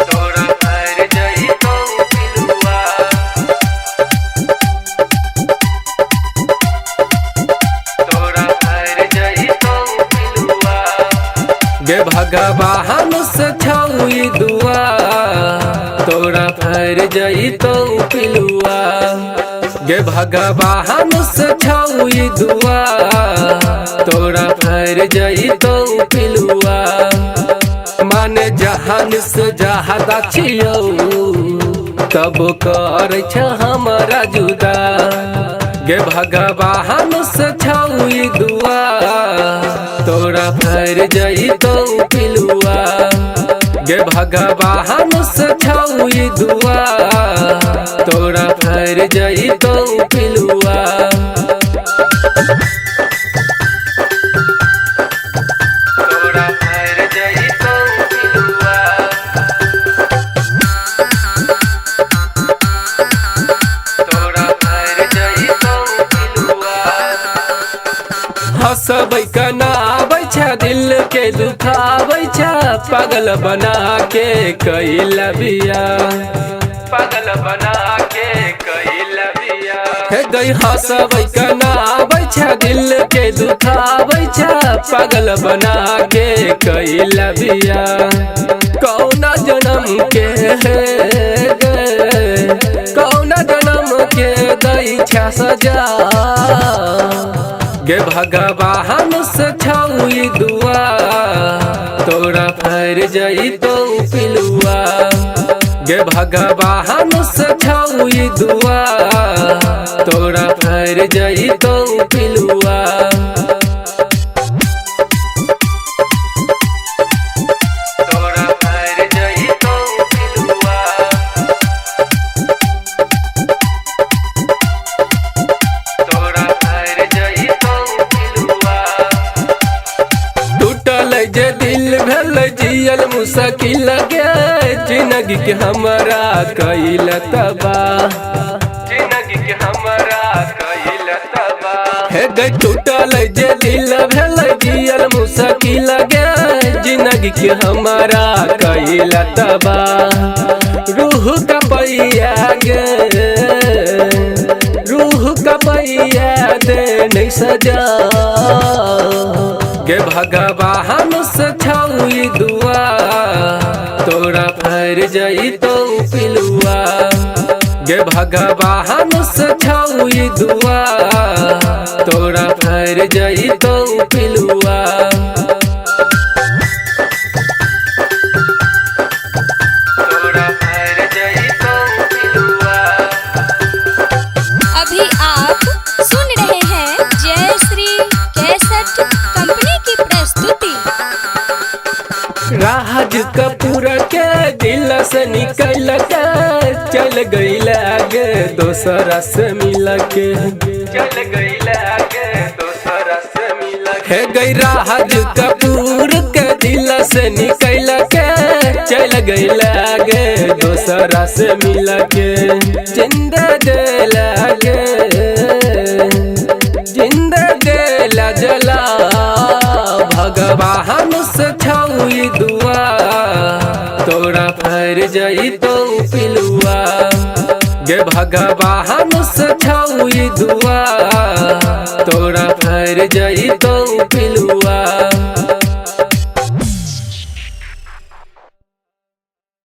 तोरा भर जइतो पिलुआ तोरा भर जइतो पिलुआ गे भगवान से छौई दुआ तोरा भर जइतो पिलुआ गे भगवान से छौई दुआ तोरा भर जइतो पिलुआ माने जहान से ज्यादा छियौ तब कर हमरा जुदा गे भगवान से छौई दुआ तोरा भर जइतो पिलुआ गे भगवान से छौई दुआ तोरा भर जइतो पिलुआ तोरा भर जइतो पिलुआ तोरा भर जइतो पिलुआ हंसबै कनाबै छ दिल के दुखाबै छ पागल बना के कैल बिया पागल बना के कैल बिया हे गई हंसबै कनाबै छ दिल के दुखाबै छ पागल बना के कैल बिया कौना जन्म के कौना जन्म के दै छ सजा गे भगवान से छौई दुआ तोरा भर जइतो पिलुआ गे भगवान से छौई दुआ तोरा भर जइतो पिलुआ तोरा भर जइतो पिलुआ तोरा भर जइतो पिलुआ टूटल जे दिल भेल जियल मुश्किल गे जिंदगी के हमरा कैल तबाह जिंदगी के हमरा कैल तबाह हे गे टूटल जे दिल भेल जियल मुश्किल गे जिंदगी के हमरा कैल तबाह रूह का पैया गे रूह का पैया दे नहीं सजा गे भगवान से छौई दुआ तोरा भर जइतो पिलुआ गे भगवान से छौई दुआ तोरा भर जइतो पिलुआ तोरा भर जइतो पिलुआ अभी आप सुन रहे हैं जय श्री कैसेट कंपनी की प्रस्तुति। राज कपूर के दिल से निकल के चल गईल आगे दोसरा से मिल के चल गईल आगे दोसरा से मिल के हे गई राज कपूर के दिल से निकल के चल गईल आगे दोसरा से मिल के जिंदा दे लागे जिंदा दे ला जला भगवान से छौई दुआ तोरा भर जइतो पिलुआ गे भगवान से छौई दुआ तोरा भर जइतो